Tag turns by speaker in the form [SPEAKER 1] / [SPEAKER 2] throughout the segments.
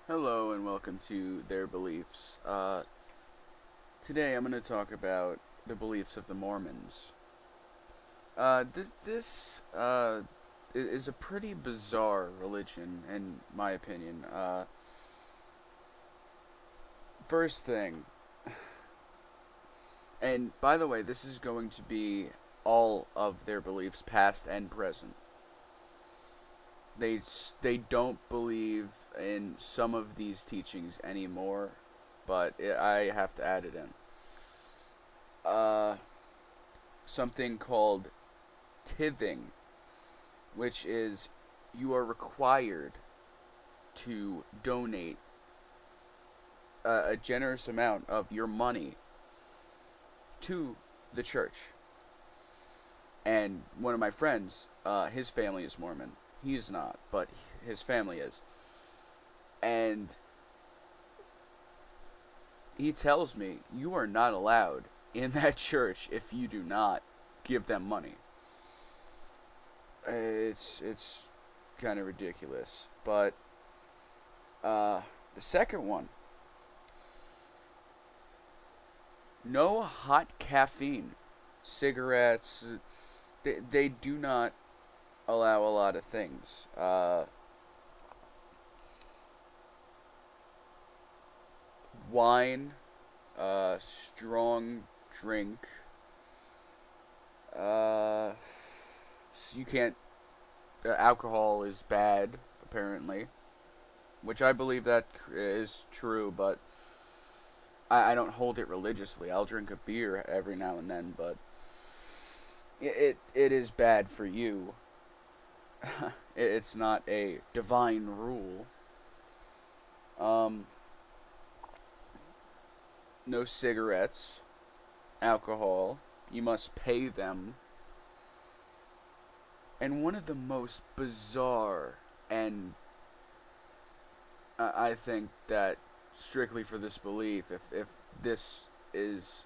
[SPEAKER 1] Hello and welcome to Their Beliefs. Today I'm going to talk about the beliefs of the Mormons. This is a pretty bizarre religion, in my opinion. First thing, and by the way, this is going to be all of their beliefs, past and present. They don't believe in some of these teachings anymore, but I have to add it in. Uh, Something called tithing, which is you are required to donate a generous amount of your money to the church. And one of my friends, his family is Mormon. He is not, but his family is. And he tells me you are not allowed in that church if you do not give them money. It's kind of ridiculous. But the second one, no hot caffeine, cigarettes. They do not allow a lot of things. Wine, strong drink. You can't. Alcohol is bad, apparently, which I believe that is true, but I don't hold it religiously. I'll drink a beer every now and then, but it is bad for you. It's not a divine rule. Um, no cigarettes, alcohol. You must pay them. And one of the most bizarre, and I think that strictly for this belief, if this is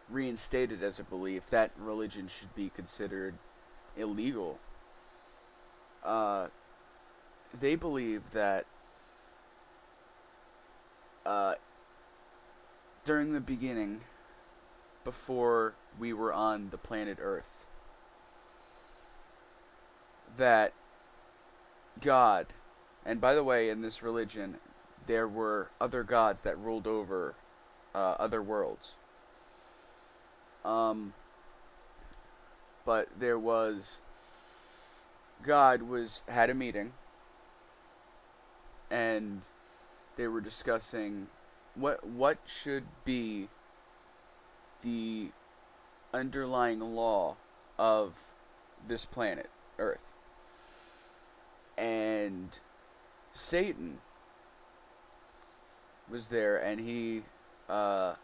[SPEAKER 1] reinstated as a belief, that religion should be considered illegal. Uh, they believe that uh, during the beginning, before we were on the planet Earth, that God, and by the way, in this religion, there were other gods that ruled over other worlds. Um, but there was God was had a meeting, and they were discussing what should be the underlying law of this planet Earth. And Satan was there, and he was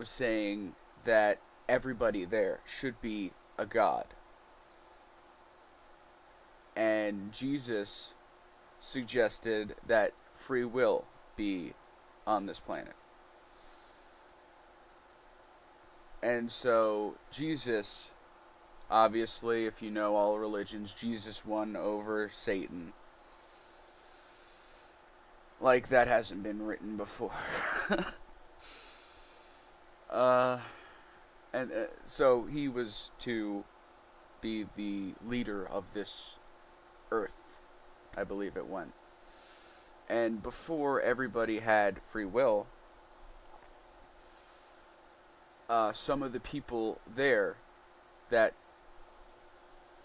[SPEAKER 1] saying that everybody there should be a god. And Jesus suggested that free will be on this planet. And so Jesus, obviously, if you know all religions, Jesus won over Satan. Like that hasn't been written before. uh, and so he was to be the leader of this earth, I believe it went. And before everybody had free will, some of the people there, that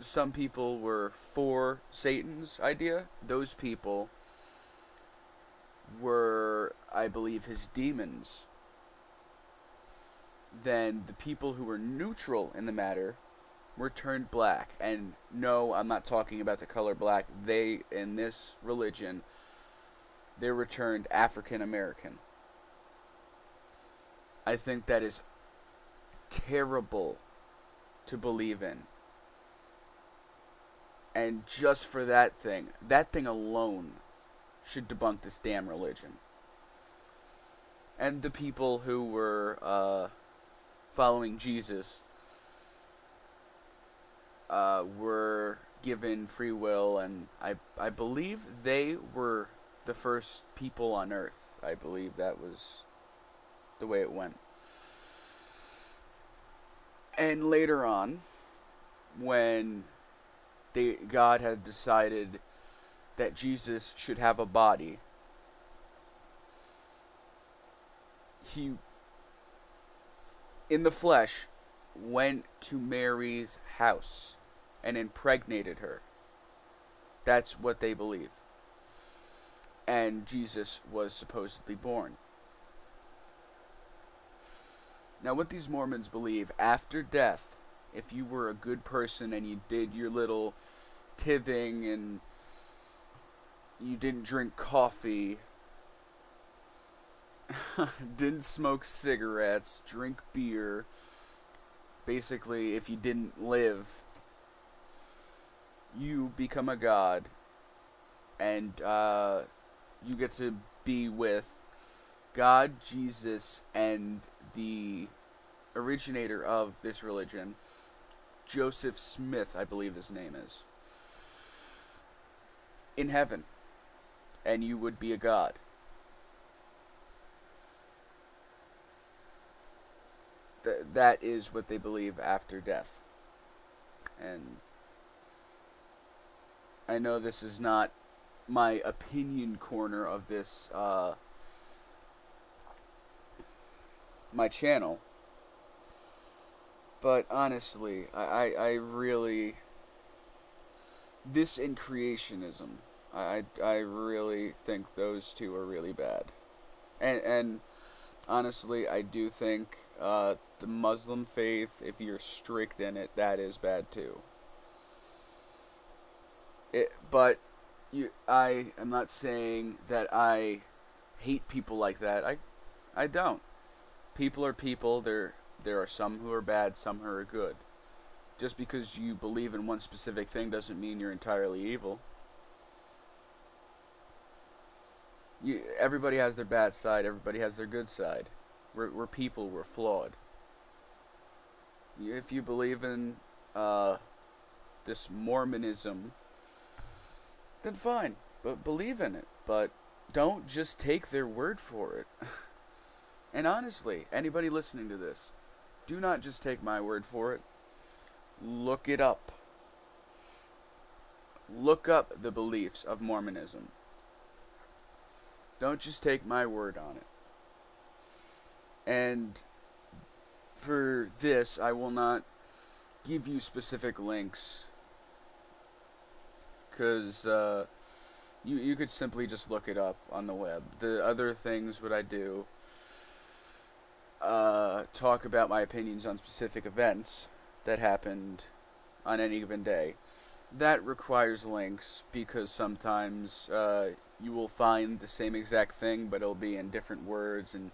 [SPEAKER 1] some people were for Satan's idea, those people were, I believe, his demons. Then the people who were neutral in the matter were turned black. And no, I'm not talking about the color black. They, in this religion, they were turned African American. I think that is terrible to believe in. And just for that thing alone should debunk this damn religion. And the people who were following Jesus were given free will, and I believe they were the first people on Earth. I believe that was the way it went. And later on, when God had decided that Jesus should have a body, he, in the flesh, went to Mary's house and impregnated her. That's what they believe. And Jesus was supposedly born. Now, what these Mormons believe, after death, if you were a good person and you did your little tithing and you didn't drink coffee, didn't smoke cigarettes, drink beer, basically, if you didn't live, you become a god, and you get to be with God, Jesus, and the originator of this religion, Joseph Smith, I believe his name is, in heaven, and you would be a god. That is what they believe after death. And I know this is not my opinion corner of this, my channel, but honestly, I really, this and creationism, I really think those two are really bad. And honestly, I do think the Muslim faith, if you're strict in it, that is bad too. But I am not saying that I hate people like that. I don't. People are people. There are some who are bad, some who are good. Just because you believe in one specific thing doesn't mean you're entirely evil. Everybody has their bad side. Everybody has their good side. We're people. We're flawed. If you believe in this Mormonism, then fine. But believe in it. But don't just take their word for it. And honestly, anybody listening to this, do not just take my word for it. Look it up. Look up the beliefs of Mormonism. Don't just take my word on it. And for this, I will not give you specific links, because you could simply just look it up on the web. The other things what I do, talk about my opinions on specific events that happened on any given day. That requires links, because sometimes you will find the same exact thing, but it'll be in different words, and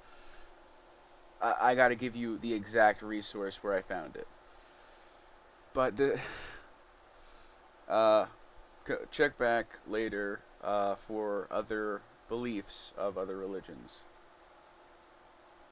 [SPEAKER 1] I gotta give you the exact resource where I found it. But check back later for other beliefs of other religions.